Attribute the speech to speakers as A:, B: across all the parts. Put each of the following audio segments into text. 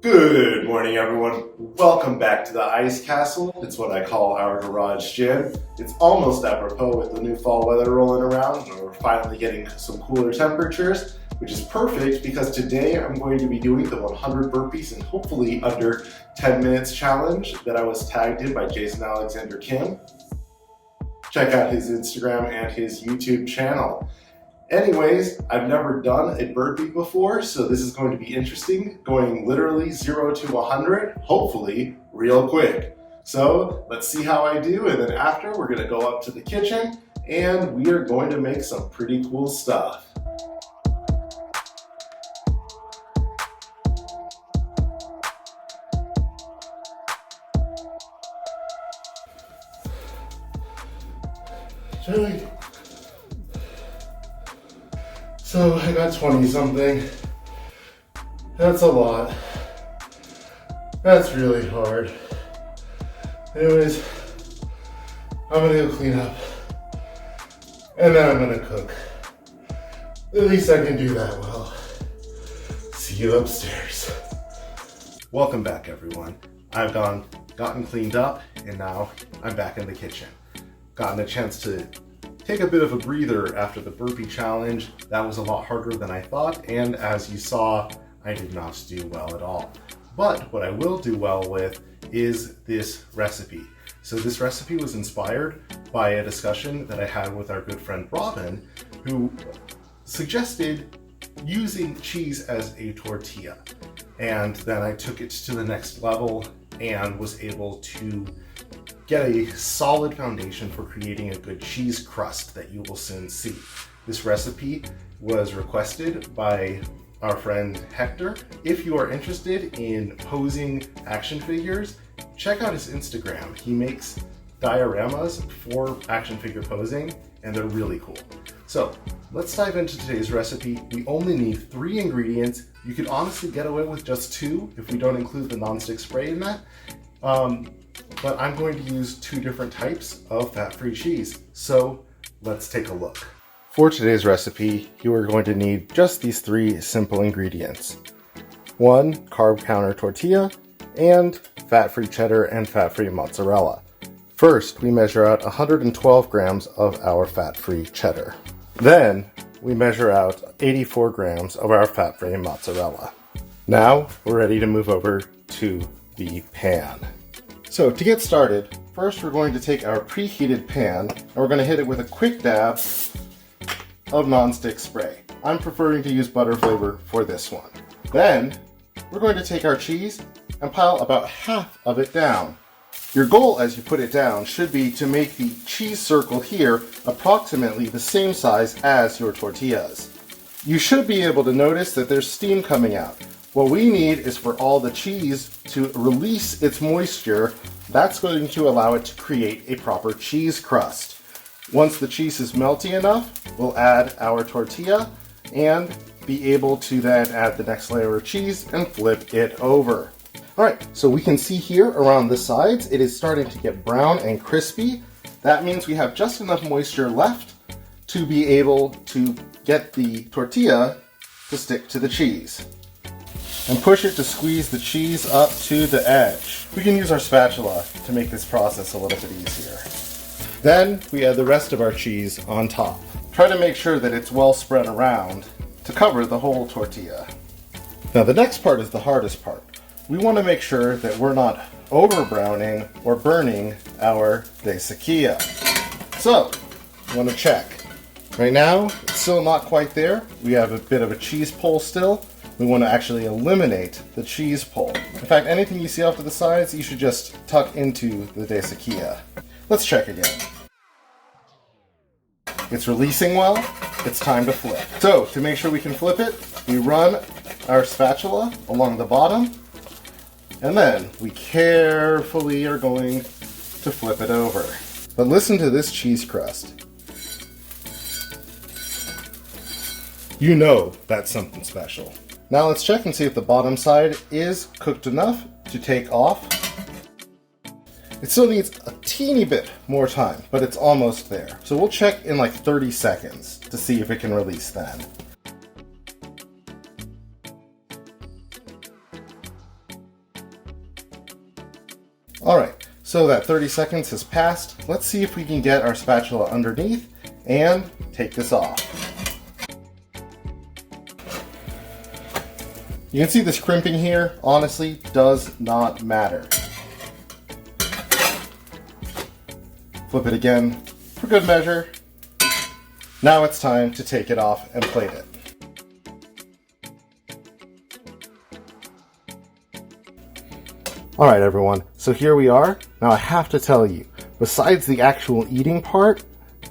A: Good morning, everyone. Welcome back to the Ice Castle. It's what I call our garage gym. It's almost apropos with the new fall weather rolling around, and we're finally getting some cooler temperatures, which is perfect because today I'm going to be doing the 100 burpees and hopefully under 10 minutes challenge that I was tagged in by Jason Alexander Kim. Check out his Instagram and his YouTube channel. Anyways, I've never done a burpee before, so this is going to be interesting, going literally 0 to 100, hopefully real quick. So let's see how I do, and then after we're going to go up to the kitchen and we are going to make some pretty cool stuff. So I got 20 something. That's a lot. That's really hard. Anyways, I'm gonna go clean up and then I'm gonna cook. At least I can do that well. See you upstairs. Welcome back, everyone. I've gotten cleaned up and now I'm back in the kitchen. Gotten a chance to take a bit of a breather after the burpee challenge. That was a lot harder than I thought, and as you saw, I did not do well at all. But what I will do well with is this recipe. So this recipe was inspired by a discussion that I had with our good friend Robin, who suggested using cheese as a tortilla. And then I took it to the next level and was able to get a solid foundation for creating a good cheese crust that you will soon see. This recipe was requested by our friend Hector. If you are interested in posing action figures, check out his Instagram. He makes dioramas for action figure posing, and they're really cool. So let's dive into today's recipe. We only need 3 ingredients. You could honestly get away with just 2 if we don't include the nonstick spray in that. But I'm going to use 2 different types of fat-free cheese. So let's take a look. For today's recipe, you are going to need just these 3 simple ingredients. 1 carb counter tortilla and fat-free cheddar and fat-free mozzarella. First, we measure out 112 grams of our fat-free cheddar. Then we measure out 84 grams of our fat-free mozzarella. Now we're ready to move over to the pan. So to get started, first we're going to take our preheated pan and we're going to hit it with a quick dab of nonstick spray. I'm preferring to use butter flavor for this one. Then we're going to take our cheese and pile about half of it down. Your goal as you put it down should be to make the cheese circle here approximately the same size as your tortillas. You should be able to notice that there's steam coming out. What we need is for all the cheese to release its moisture. That's going to allow it to create a proper cheese crust. Once the cheese is melty enough, we'll add our tortilla and be able to then add the next layer of cheese and flip it over. All right, so we can see here around the sides, it is starting to get brown and crispy. That means we have just enough moisture left to be able to get the tortilla to stick to the cheese. And push it to squeeze the cheese up to the edge. We can use our spatula to make this process a little bit easier. Then we add the rest of our cheese on top. Try to make sure that it's well spread around to cover the whole tortilla. Now the next part is the hardest part. We want to make sure that we're not over browning or burning our desaquilla. So, I want to check. Right now, it's still not quite there. We have a bit of a cheese pull still. We want to actually eliminate the cheese pull. In fact, anything you see off to the sides, you should just tuck into the desaquilla. Let's check again. It's releasing well. It's time to flip. So, to make sure we can flip it, we run our spatula along the bottom, and then we carefully are going to flip it over. But listen to this cheese crust. You know that's something special. Now let's check and see if the bottom side is cooked enough to take off. It still needs a teeny bit more time, but it's almost there. So we'll check in like 30 seconds to see if it can release then. All right, so that 30 seconds has passed. Let's see if we can get our spatula underneath and take this off. You can see this crimping here, honestly, does not matter. Flip it again for good measure. Now it's time to take it off and plate it. All right, everyone, so here we are. Now I have to tell you, besides the actual eating part,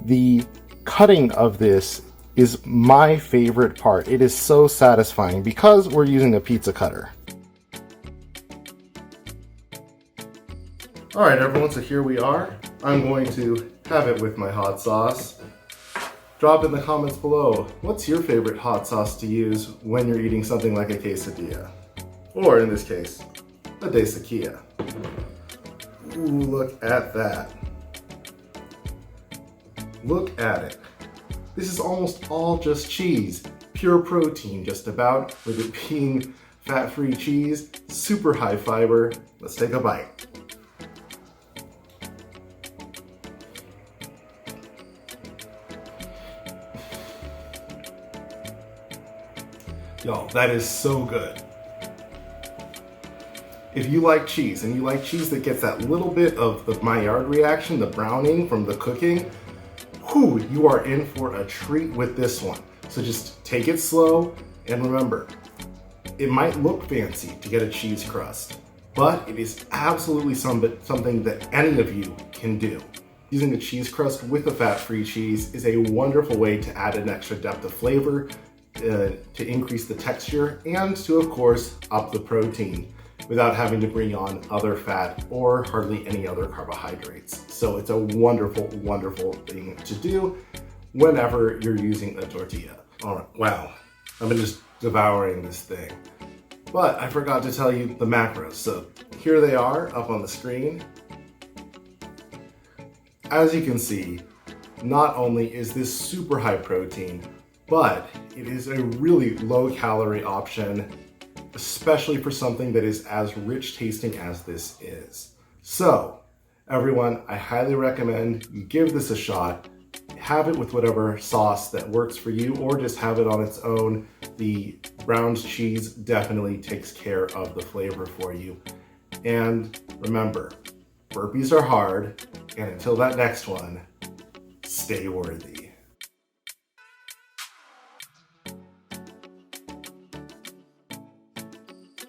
A: the cutting of this is my favorite part. It is so satisfying because we're using a pizza cutter. All right, everyone, so here we are. I'm going to have it with my hot sauce. Drop in the comments below, what's your favorite hot sauce to use when you're eating something like a quesadilla? Or in this case, a desaquilla. Ooh, look at that. Look at it. This is almost all just cheese. Pure protein, just about, with it being fat-free cheese, super high fiber. Let's take a bite. Yo, that is so good. If you like cheese, and you like cheese that gets that little bit of the Maillard reaction, the browning from the cooking, whew, you are in for a treat with this one. So just take it slow, and remember, it might look fancy to get a cheese crust, but it is absolutely something that any of you can do. Using a cheese crust with a fat-free cheese is a wonderful way to add an extra depth of flavor, to increase the texture, and to, of course, up the protein without having to bring on other fat or hardly any other carbohydrates. So it's a wonderful, wonderful thing to do whenever you're using a tortilla. All right, wow, I've been just devouring this thing. But I forgot to tell you the macros. So here they are up on the screen. As you can see, not only is this super high protein, but it is a really low calorie option, especially for something that is as rich tasting as this is. So everyone, I highly recommend you give this a shot. Have it with whatever sauce that works for you, or just have it on its own. The browned cheese definitely takes care of the flavor for you. And remember, burpees are hard, and until that next one, stay worthy.